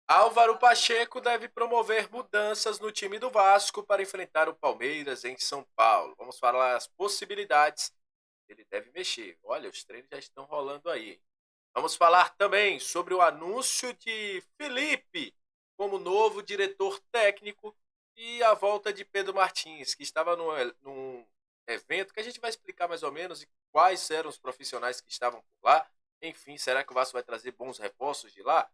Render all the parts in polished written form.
Álvaro Pacheco deve promover mudanças no time do Vasco para enfrentar o Palmeiras em São Paulo. Vamos falar as possibilidades. Ele deve mexer. Olha, os treinos já estão rolando aí. Vamos falar também sobre o anúncio de Felipe como novo diretor técnico e a volta de Pedro Martins, que estava num evento que a gente vai explicar mais ou menos quais eram os profissionais que estavam por lá. Enfim, será que o Vasco vai trazer bons reforços de lá?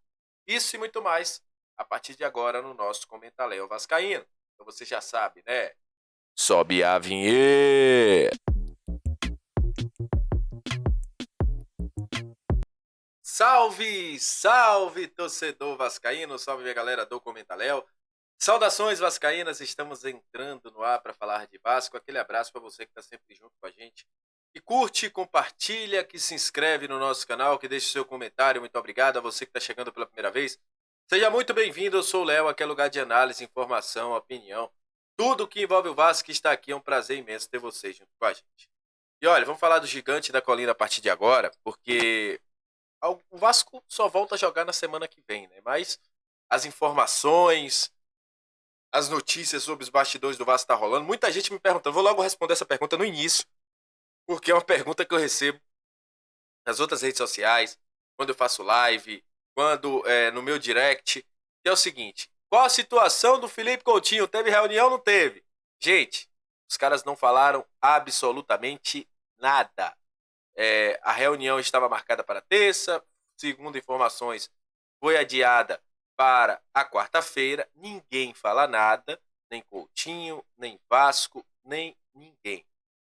Isso e muito mais a partir de agora no nosso Comentaléu Vascaíno. Então você já sabe, né? Sobe a vinheta! Salve, salve, torcedor vascaíno, salve minha galera do Comentaléu. Saudações vascaínas, estamos entrando no ar para falar de Vasco. Aquele abraço para você que está sempre junto com a gente. Que curte, compartilha, que se inscreve no nosso canal, que deixe seu comentário. Muito obrigado a você que está chegando pela primeira vez. Seja muito bem-vindo, eu sou o Léo, aqui é lugar de análise, informação, opinião. Tudo que envolve o Vasco está aqui, é um prazer imenso ter vocês junto com a gente. E olha, vamos falar do gigante da colina a partir de agora, porque o Vasco só volta a jogar na semana que vem, né? Mas as informações, as notícias sobre os bastidores do Vasco tá rolando. Muita gente me perguntando, vou logo responder essa pergunta no início, porque é uma pergunta que eu recebo nas outras redes sociais, quando eu faço live, quando no meu direct, que é o seguinte: qual a situação do Felipe Coutinho? Teve reunião ou não teve? Gente, os caras não falaram absolutamente nada. A reunião estava marcada para terça, segundo informações, foi adiada para a quarta-feira. Ninguém fala nada, nem Coutinho, nem Vasco, nem ninguém.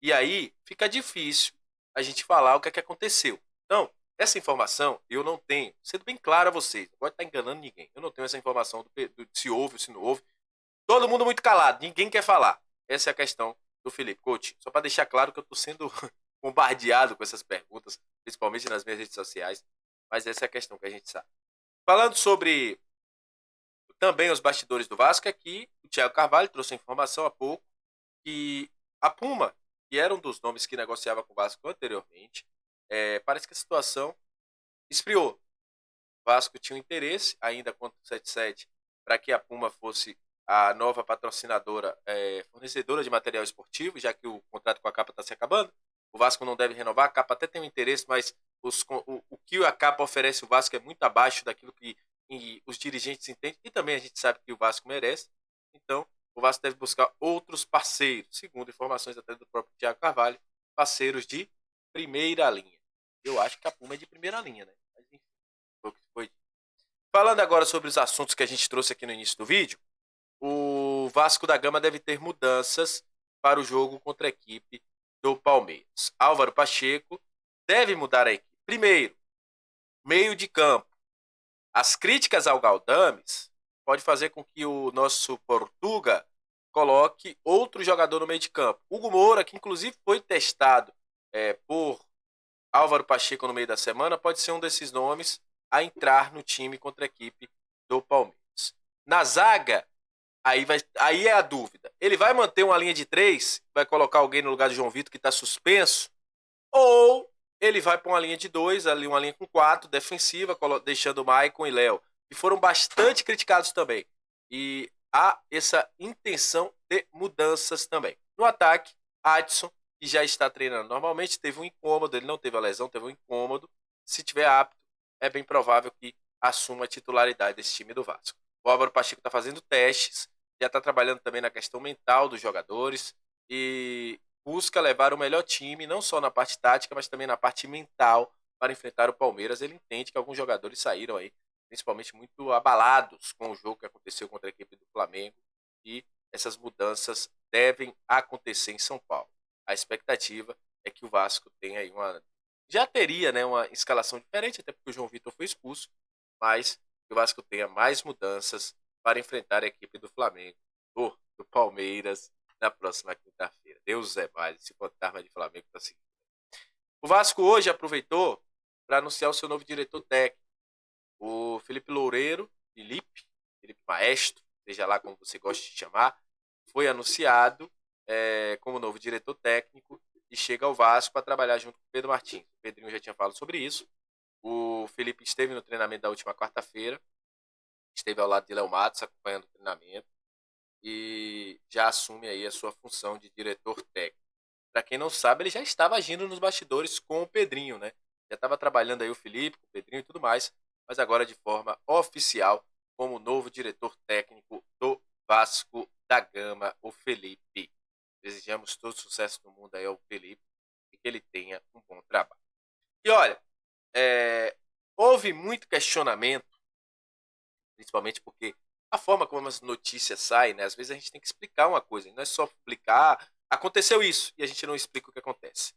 E aí fica difícil a gente falar o que é que aconteceu. Então, essa informação eu não tenho, sendo bem claro a vocês, não pode estar enganando ninguém. Eu não tenho essa informação do se houve ou se não houve. Todo mundo muito calado, ninguém quer falar. Essa é a questão do Felipe Coutinho. Só para deixar claro que eu estou sendo bombardeado com essas perguntas, principalmente nas minhas redes sociais, mas essa é a questão que a gente sabe. Falando sobre também os bastidores do Vasco, aqui o Thiago Carvalho trouxe a informação há pouco que a Puma, que era um dos nomes que negociava com o Vasco anteriormente, parece que a situação esfriou. O Vasco tinha um interesse, ainda contra o 77, para que a Puma fosse a nova patrocinadora, fornecedora de material esportivo, já que o contrato com a Capa está se acabando. O Vasco não deve renovar, a Capa até tem um interesse, mas o que a Capa oferece ao Vasco é muito abaixo daquilo que os dirigentes entendem, e também a gente sabe que o Vasco merece. Então, o Vasco deve buscar outros parceiros, segundo informações até do próprio Thiago Carvalho, parceiros de primeira linha. Eu acho que a Puma é de primeira linha, né? Mas enfim, foi o que foi. Falando agora sobre os assuntos que a gente trouxe aqui no início do vídeo, o Vasco da Gama deve ter mudanças para o jogo contra a equipe do Palmeiras. Álvaro Pacheco deve mudar a equipe. Primeiro, meio de campo. As críticas ao Galdames pode fazer com que o nosso Portuga coloque outro jogador no meio de campo. Hugo Moura, que inclusive foi testado por Álvaro Pacheco no meio da semana, pode ser um desses nomes a entrar no time contra a equipe do Palmeiras. Na zaga, aí é a dúvida. Ele vai manter uma linha de três, vai colocar alguém no lugar do João Vitor que está suspenso, ou ele vai para uma linha de dois, ali uma linha com quatro, defensiva, deixando o Maicon e Léo, que foram bastante criticados também. E há essa intenção de mudanças também. No ataque, Adson, que já está treinando normalmente, teve um incômodo, ele não teve a lesão, teve um incômodo. Se tiver apto, é bem provável que assuma a titularidade desse time do Vasco. O Álvaro Pacheco está fazendo testes, já está trabalhando também na questão mental dos jogadores e busca levar o melhor time, não só na parte tática, mas também na parte mental para enfrentar o Palmeiras. Ele entende que alguns jogadores saíram aí, principalmente muito abalados com o jogo que aconteceu contra a equipe do Flamengo, e essas mudanças devem acontecer em São Paulo. A expectativa é que o Vasco tenha aí já teria, né, uma escalação diferente, até porque o João Vitor foi expulso, mas que o Vasco tenha mais mudanças para enfrentar a equipe do Flamengo, ou do Palmeiras, na próxima quinta-feira. Deus é mais, esse fantasma de Flamengo está seguindo. O Vasco hoje aproveitou para anunciar o seu novo diretor técnico, o Felipe Loureiro, Felipe Maestro, seja lá como você gosta de chamar, foi anunciado como novo diretor técnico e chega ao Vasco para trabalhar junto com o Pedro Martins. O Pedrinho já tinha falado sobre isso. O Felipe esteve no treinamento da última quarta-feira esteve ao lado de Léo Matos acompanhando o treinamento e já assume aí a sua função de diretor técnico. Para quem não sabe, ele já estava agindo nos bastidores com o Pedrinho, né? Já estava trabalhando aí o Felipe, com o Pedrinho e tudo mais, mas agora de forma oficial como novo diretor técnico do Vasco da Gama, o Felipe. Desejamos todo sucesso do mundo aí ao Felipe e que ele tenha um bom trabalho. E olha, houve muito questionamento, principalmente porque a forma como as notícias saem, né? Às vezes a gente tem que explicar uma coisa, não é só publicar, aconteceu isso, e a gente não explica o que acontece.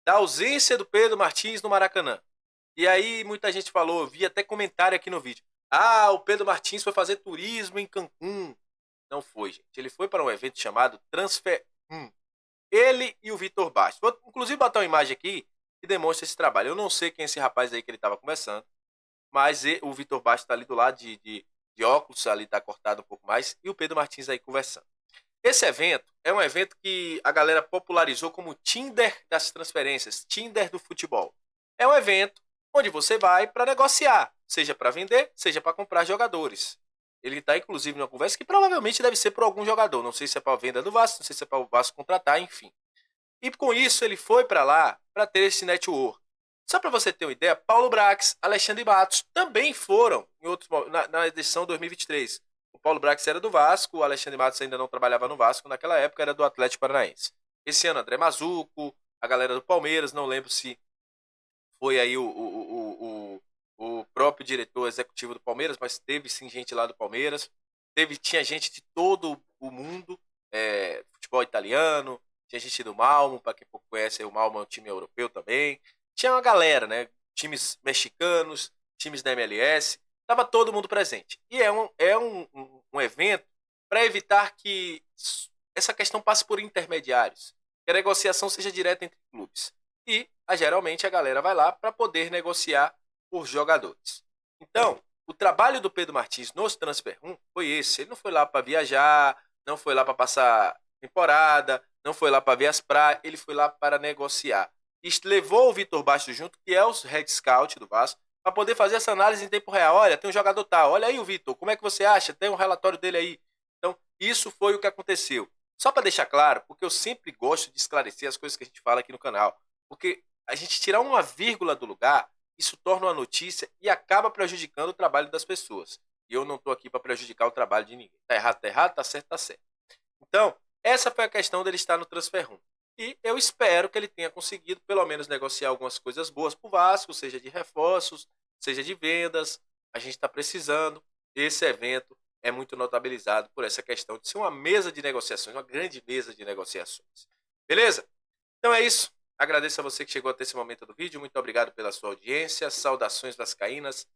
Da ausência do Pedro Martins no Maracanã. E aí muita gente falou, vi até comentário aqui no vídeo. Ah, o Pedro Martins foi fazer turismo em Cancún. Não foi, gente. Ele foi para um evento chamado Transfer 1. Ele e o Vitor Bastos. Vou inclusive botar uma imagem aqui que demonstra esse trabalho. Eu não sei quem é esse rapaz aí que ele estava conversando, mas o Vitor Bastos está ali do lado de óculos, ali está cortado um pouco mais, e o Pedro Martins aí conversando. Esse evento é um evento que a galera popularizou como Tinder das transferências, Tinder do futebol. É um evento onde você vai para negociar, seja para vender, seja para comprar jogadores. Ele está inclusive numa conversa que provavelmente deve ser por algum jogador. Não sei se é para a venda do Vasco, não sei se é para o Vasco contratar, enfim. E com isso ele foi para lá para ter esse network. Só para você ter uma ideia, Paulo Brax, Alexandre Matos também foram em outros, na edição 2023. O Paulo Brax era do Vasco, o Alexandre Matos ainda não trabalhava no Vasco, naquela época era do Atlético Paranaense. Esse ano André Mazuco, a galera do Palmeiras, não lembro se foi aí o próprio diretor executivo do Palmeiras, mas teve sim gente lá do Palmeiras. Tinha gente de todo o mundo, futebol italiano, tinha gente do Malmo, para quem pouco conhece, o Malmo é um time europeu também. Tinha uma galera, né? Times mexicanos, times da MLS, estava todo mundo presente. E é um evento para evitar que essa questão passe por intermediários, que a negociação seja direta entre clubes. E geralmente a galera vai lá para poder negociar por jogadores. Então, o trabalho do Pedro Martins nos Transfer 1 foi esse. Ele não foi lá para viajar, não foi lá para passar temporada, não foi lá para ver as praias, ele foi lá para negociar. E levou o Vitor Bastos junto, que é o head scout do Vasco, para poder fazer essa análise em tempo real. Olha, tem um jogador tal, olha aí o Vitor, como é que você acha? Tem um relatório dele aí. Então, isso foi o que aconteceu. Só para deixar claro, porque eu sempre gosto de esclarecer as coisas que a gente fala aqui no canal. Porque a gente tirar uma vírgula do lugar, isso torna uma notícia e acaba prejudicando o trabalho das pessoas. E eu não estou aqui para prejudicar o trabalho de ninguém. Tá errado, tá certo, tá certo. Então, essa foi a questão dele estar no Transfer 1. E eu espero que ele tenha conseguido, pelo menos, negociar algumas coisas boas para o Vasco, seja de reforços, seja de vendas. A gente está precisando. Esse evento é muito notabilizado por essa questão de ser uma mesa de negociações, uma grande mesa de negociações. Beleza? Então é isso. Agradeço a você que chegou até esse momento do vídeo. Muito obrigado pela sua audiência. Saudações vascaínas.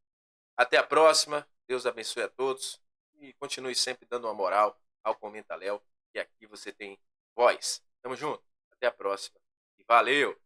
Até a próxima. Deus abençoe a todos. E continue sempre dando uma moral ao Comenta Léo, que aqui você tem voz. Tamo junto. Até a próxima. E valeu!